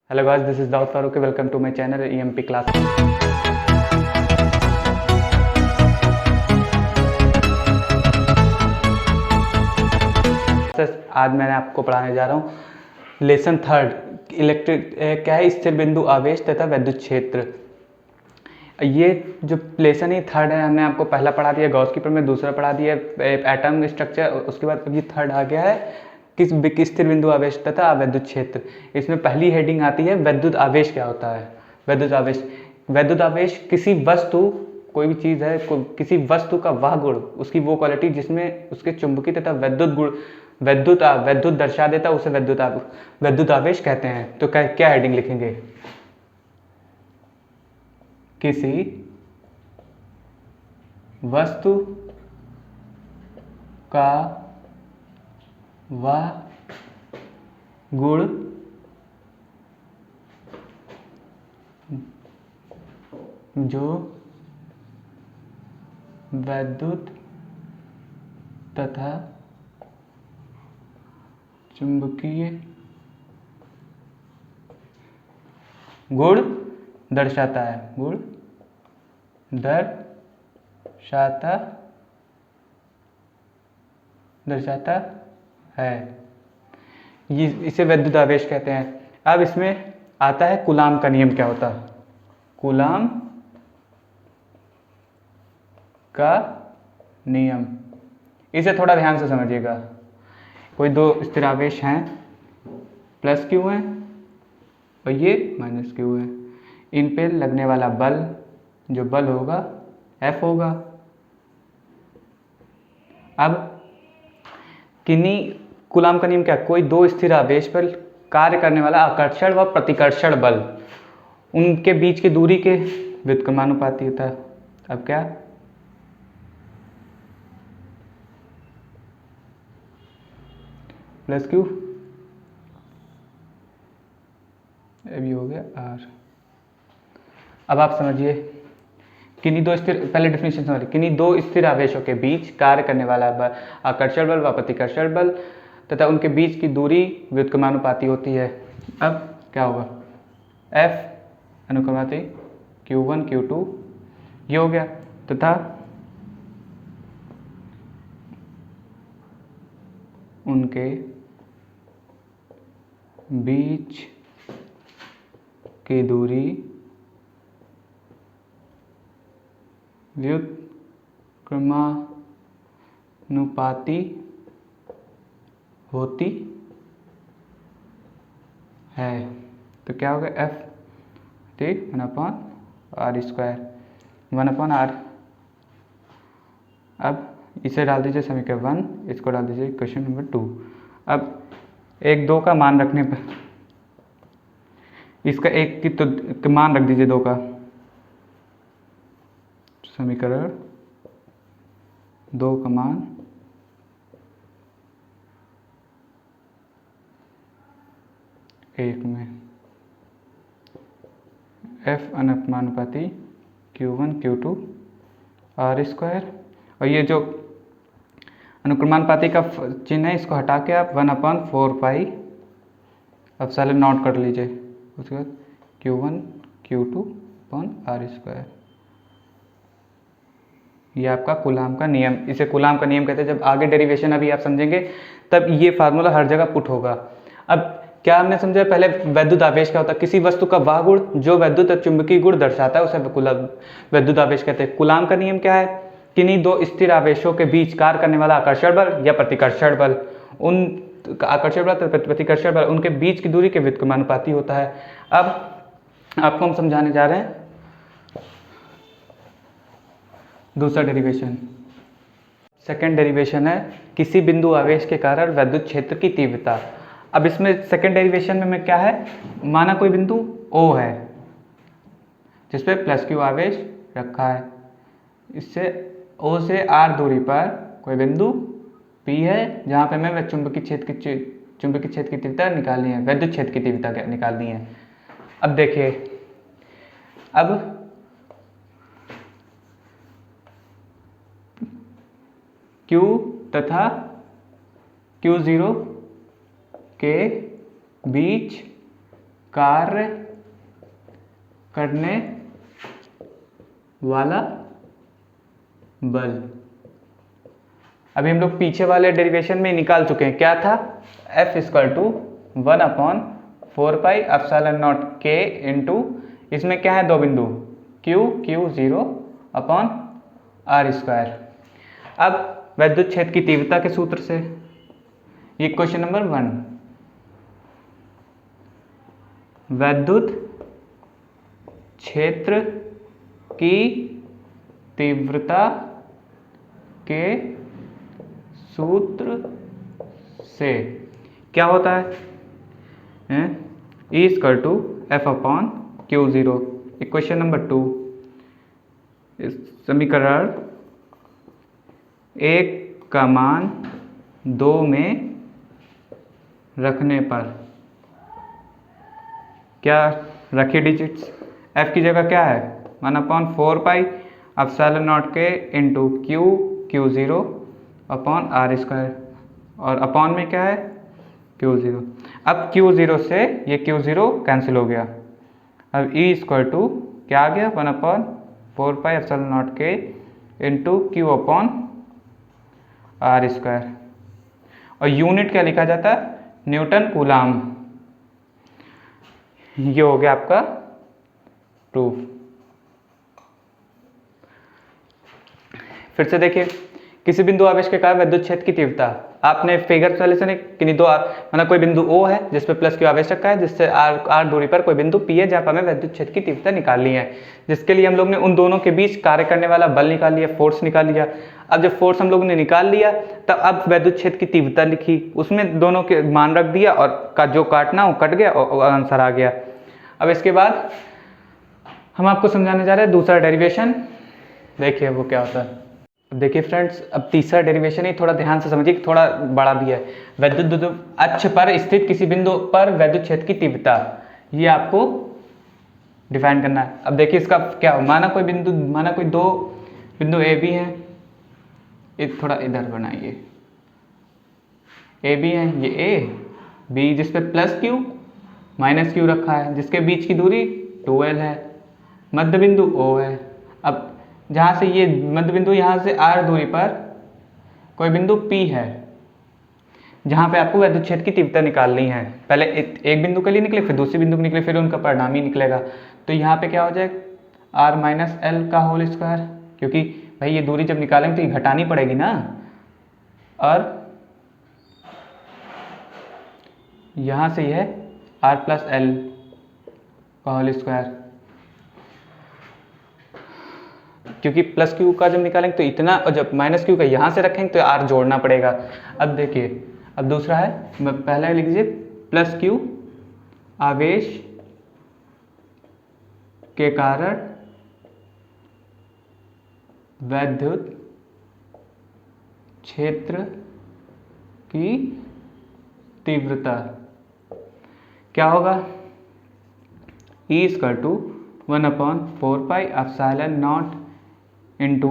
Hello guys, this is Daud Farooqui. Welcome to my channel EMP class. आज मैं आपको पढ़ाने जा रहा हूँ लेसन थर्ड, इलेक्ट्रिक क्या है, स्थिर बिंदु आवेश तथा विद्युत क्षेत्र। ये जो लेसन ही थर्ड है, हमने आपको पहला पढ़ा दिया गॉस की प्रमेय, दूसरा पढ़ा दिया एटम स्ट्रक्चर, उसके बाद अभी थर्ड आ गया है किस स्थिर बिंदु आवेश तथा विद्युत क्षेत्र। इसमें पहली हेडिंग आती है विद्युत आवेश क्या होता है। विद्युत आवेश किसी वस्तु, कोई भी चीज़ है, किसी वस्तु का वह गुण, उसकी वो क्वालिटी जिसमें उसके चुंबकीय तथा विद्युत गुण विद्युत दर्शा देता, उसे विद्युत आवेश कहते हैं। तो क्या हेडिंग लिखेंगे? किसी वस्तु का वह गुण जो विद्युत तथा चुंबकीय गुण दर्शाता है, ये इसे विद्युत आवेश कहते हैं। अब इसमें आता है कूलाम का नियम क्या होता है। कूलाम का नियम, इसे थोड़ा ध्यान से समझिएगा। कोई दो स्थिर आवेश हैं, प्लस क्यू है और ये माइनस क्यू है। इन पे लगने वाला बल, जो बल होगा F होगा। अब कूलाम का नियम क्या? कोई दो स्थिर आवेश पर कार्य करने वाला आकर्षण व प्रतिकर्षण बल, उनके बीच की दूरी के व्युत्क्रमानुपाती होता है। अब क्या? प्लस क्यू, अभी हो गया R। अब आप समझिए, पहले डेफिनेशन समझिए। किन्हीं दो स्थिर आवेशों के बीच कार्य करने वाला बल आकर्षण बल व प्रतिकर्षण बल तथा उनके बीच की दूरी व्युत्क्रमानुपाती होती है। अब क्या होगा? F अनुक्रमाती Q1 Q2, ये हो गया, तथा उनके बीच की दूरी व्युत्क्रमानुपाती होती है। तो क्या होगा? F ठीक 1/r², 1/r। अब इसे डाल दीजिए समीकरण 1, इसको डाल दीजिए क्वेश्चन नंबर 2। अब 1 2 का मान रखने पर, इसका 1 की तो मान रख दीजिए 2 का, समीकरण 2 का मान एक में F अनुक्रमानुपाती Q1 Q2 r², और ये जो अनुक्रमानुपाती का चिन्ह है, इसको हटा के आप 1/4π एप्सिलॉन नॉट कर लीजिए। उसके बाद Q1 Q2 r²। ये आपका कूलाम का नियम, इसे कूलाम का नियम कहते हैं। जब आगे डेरिवेशन अभी आप समझेंगे तब ये फार्मूला हर जगह पुट होगा। अब क्या हमने समझा? पहले विद्युत आवेश क्या होता है? किसी वस्तु का वह गुण जो विद्युत और चुंबकीय गुण दर्शाता है, उसे विद्युत आवेश कहते हैं। कूलाम का नियम क्या है? किन्हीं दो स्थिर आवेशों के बीच कार्य करने वाला आकर्षण बल या प्रतिकर्षण बल, उन आकर्षण बल तथा प्रतिकर्षण बल उनके बीच की दूरी के व्युत्क्रमानुपाती होता है। अब आपको हम समझाने जा रहे हैं दूसरा डेरिवेशन। सेकेंड डेरिवेशन है किसी बिंदु आवेश के कारण विद्युत क्षेत्र की तीव्रता। अब इसमें सेकेंड डेरिवेशन में क्या है? माना कोई बिंदु O है जिसपे प्लस क्यू आवेश रखा है, इससे O से R दूरी पर कोई बिंदु P है जहाँ पे हमें चुंबकीय क्षेत्र की तीव्रता निकालनी है, विद्युत क्षेत्र की तीव्रता निकालनी है। अब देखिए, अब Q तथा Q0 के बीच कार्य करने वाला बल। अभी हम लोग पीछे वाले डेरिवेशन में निकाल चुके हैं, क्या था, F equal to 1/4πε0 K into, इसमें क्या है, दो बिंदु Q0 अपॉन R स्क्वायर। अब वैद्युत क्षेत्र की तीव्रता के सूत्र से, ये क्वेश्चन नंबर 1, वैद्युत क्षेत्र की तीव्रता के सूत्र से क्या होता है, E equal to F upon Q0। Equation number 2, इस समीकरण 1 का मान 2 में रखने पर क्या रखिए डिजिट्स, F की जगह क्या है 1/4πε0 के into Q0 upon R square, और अपॉन में क्या है Q0। अब Q0 से ये Q0 कैंसिल हो गया, अब E इक्वल टू क्या आ गया 1/4πε0 के into Q upon R square, और यूनिट क्या लिखा जाता है, न्यूटन कूलाम। ये हो गया आपका प्रूफ। फिर से देखिए, किसी बिंदु आवेश के कारण विद्युत क्षेत्र की तीव्रता, आपने फिगर सॉल्यूशन किन्हीं दो मतलब कोई बिंदु O है जिस पे प्लस Q आवेश रखा है, जिससे R दूरी पर कोई बिंदु P है जहाँ पर हमें विद्युत क्षेत्र की तीव्रता निकालनी है, जिसके लिए हम लोग ने उन दोनों के बीच कार्य करने वाला बल निकाल लिया, फोर्स निकाल लिया। अब जब फोर्स हम लोगों ने निकाल लिया तब अब विद्युत क्षेत्र की तीव्रता लिखी, उसमें दोनों के मान रख दिया और का जो काटना वो कट गया और आंसर आ गया। अब इसके बाद हम आपको समझाने जा रहे हैं दूसरा डेरिवेशन, देखिए वो क्या होता है। देखिए फ्रेंड्स, अब तीसरा डेरिवेशन ही थोड़ा ध्यान से समझिए, थोड़ा बड़ा भी है। विद्युत अक्ष पर स्थित किसी बिंदु पर विद्युत क्षेत्र की तीव्रता, ये आपको डिफाइन करना है। अब देखिए इसका क्या, माना कोई दो बिंदु ए बी हैं, एक थोड़ा इधर बनाइए, ए बी है, ये ए बी जिसपे प्लस क्यू माइनस क्यू रखा है, जिसके बीच की दूरी 2l है, मध्य बिंदु O है। अब जहाँ से ये मध्य बिंदु, यहाँ से R दूरी पर कोई बिंदु P है जहाँ पे आपको विद्युत क्षेत्र की तीव्रता निकालनी है। पहले एक बिंदु के लिए निकले, फिर दूसरे बिंदु के निकले, फिर उनका परिणामी निकलेगा। तो यहाँ पे क्या हो जाएगा, R माइनस एल का होल स्क्वायर, क्योंकि भाई ये दूरी जब निकालेंगे तो ये घटानी पड़ेगी ना, और यहाँ से यह R प्लस एल का होल स्क्वायर, क्योंकि प्लस क्यू का जब निकालेंगे तो इतना, और जब माइनस क्यू का यहाँ से रखेंगे तो R जोड़ना पड़ेगा। अब देखिए, अब दूसरा है, पहला लिख लीजिए प्लस क्यू आवेश के कारण विद्युत क्षेत्र की तीव्रता क्या होगा, E इक्वल टू 1/4πε0 इंटू,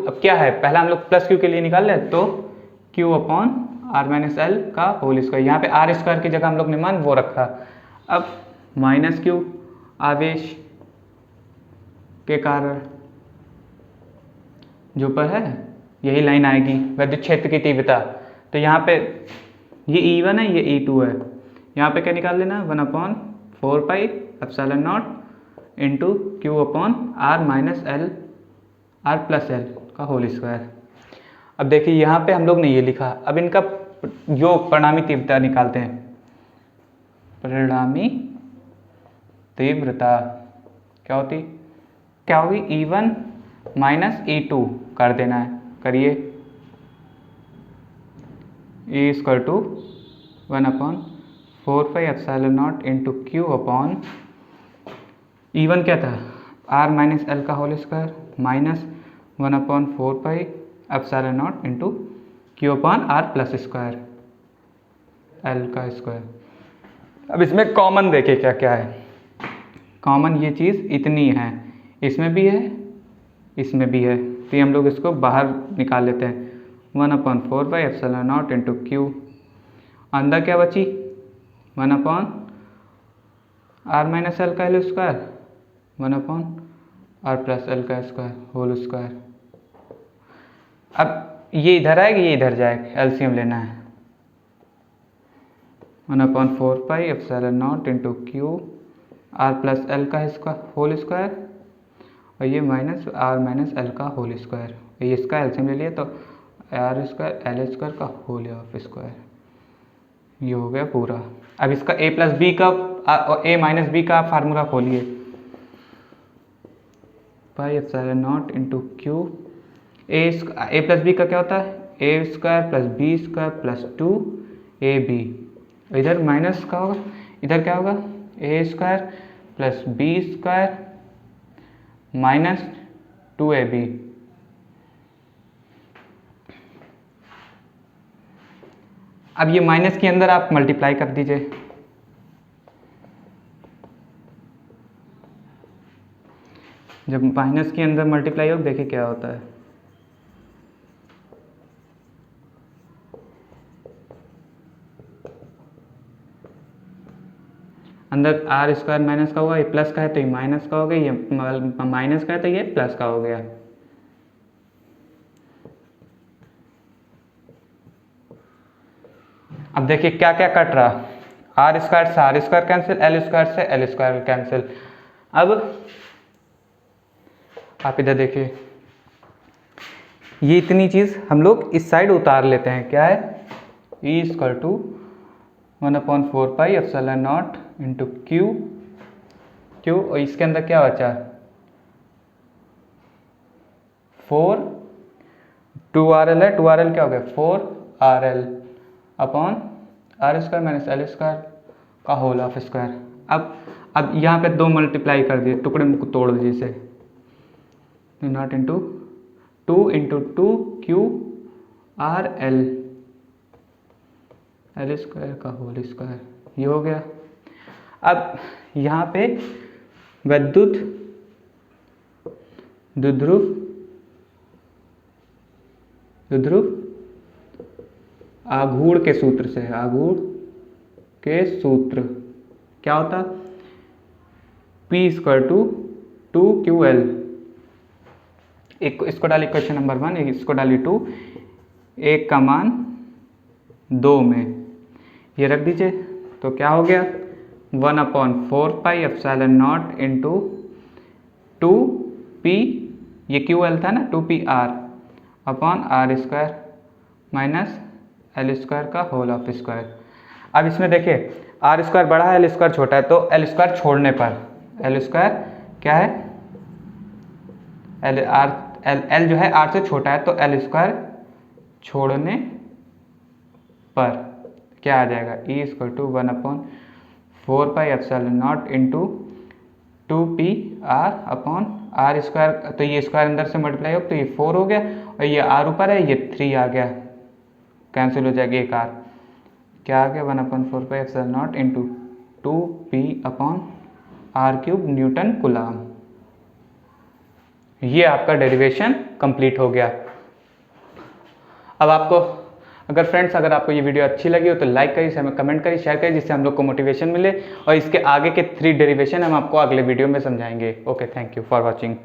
अब क्या है, पहला हम लोग प्लस क्यू के लिए निकाल रहे हैं, तो Q upon R minus L का होल स्क्वायर, यहाँ पे R स्क्वायर की जगह हम लोग ने मान वो रखा। अब माइनस क्यू आवेश के कारण जो पर है, यही लाइन आएगी विद्युत क्षेत्र की तीव्रता। तो यहाँ पे ये E1 है, ये E2 है, यहाँ पे क्या निकाल लेना, 1/4πε0 into Q upon R minus L, R plus L का होल स्क्वायर। अब देखिए यहाँ पे हम लोग ने ये लिखा, अब इनका योग परिणामी तीव्रता निकालते हैं। परिणामी तीव्रता क्या होती, क्या होगी, E1 माइनस E2 कर देना है, करिए। E equal to 1/4πε0 into Q upon, E1 क्या था, R माइनस एल का whole square minus 1/4πε0 into Q upon R plus square L का स्क्वायर। अब इसमें कॉमन देखिए क्या क्या है, कॉमन ये चीज़ इतनी है, इसमें भी है, इसमें भी है, तो हम लोग इसको बाहर निकाल लेते हैं। 1/4πε0 इंटू Q, अंदर क्या बची, 1/4 आर माइनस एल का होल स्क्वायर 1/r+l का स्क्वायर होल स्क्वायर। अब ये इधर आएगा, ये इधर जाएगा, एलसीएम लेना है। 1/4πε0 इंटू क्यू r+l का स्क्वायर होल स्क्वायर और ये माइनस r माइनस एल का होल स्क्वायर। ये इसका एलसीएम ले लिया तो r स्क्वायर एल स्क्वायर का होल ऑफ स्क्वायर। ये हो गया पूरा। अब इसका a प्लस बी का a माइनस बी का फार्मूला खोलिए। πε0 into Q A plus B का क्या होता है, A square plus B square plus 2ab। इधर माइनस का होगा, इधर क्या होगा, A square plus B square minus 2ab। अब ये माइनस के अंदर आप मल्टीप्लाई कर दीजिए। जब माइनस के अंदर मल्टीप्लाई हो देखिए क्या होता है। अंदर आर स्क्वायर माइनस का होगा, ये प्लस का है तो ये माइनस का हो गया, ये माइनस का है तो ये प्लस का हो गया। अब देखिए क्या क्या कट रहा, आर स्क्वायर से R square cancel, L square से एल स्क्वायर कैंसिल। अब आप इधर देखिए, ये इतनी चीज हम लोग इस साइड उतार लेते हैं। क्या है, E equal to 1/4πε0 into Q और इसके अंदर क्या बचा, 4 2RL है, 2RL क्या हो गया 4RL upon R square minus L square का होल ऑफ स्क्वायर। अब यहाँ पे 2 मल्टीप्लाई कर दिए, टुकड़े में तोड़ दीजिए इसे, not into 2 into 2 Q R L L square का होल स्क्वायर, ये हो गया। अब यहाँ पे विद्युत द्विध्रुव आघूर्ण के सूत्र से, आघूर्ण के सूत्र क्या होता, P इक्वल टू 2QL। इसको डालिए क्वेश्चन नंबर 1, इसको डालिए 2, एक का मान 2 में ये रख दीजिए तो क्या हो गया 1/4πε0 इंटू 2p, ये QL था ना 2PR upon R square minus L square का होल ऑफ स्क्वायर। अब इसमें देखिए आर स्क्वायर बड़ा है, एल स्क्वायर छोटा है, तो एल स्क्वायर छोड़ने पर, एल स्क्वायर क्या है, एल जो है आर से छोटा है तो एल स्क्वायर छोड़ने पर क्या आ जाएगा, E equal to 1/4πε0 into 2PR upon R square, तो ये स्क्वायर अंदर से मल्टीप्लाई हो तो ये 4 हो गया और ये आर ऊपर है, ये 3 आ गया, कैंसिल हो जाएगा एक आर, क्या आ गया 1/4πε0 into 2p upon R cube newton coulomb. ये आपका डेरिवेशन कंप्लीट हो गया। अब आपको अगर फ्रेंड्स अगर आपको ये वीडियो अच्छी लगी हो तो लाइक करिए, हमें कमेंट करिए, शेयर करिए, जिससे हम लोग को मोटिवेशन मिले और इसके आगे के 3 डेरिवेशन हम आपको अगले वीडियो में समझाएंगे। Okay, thank you for watching.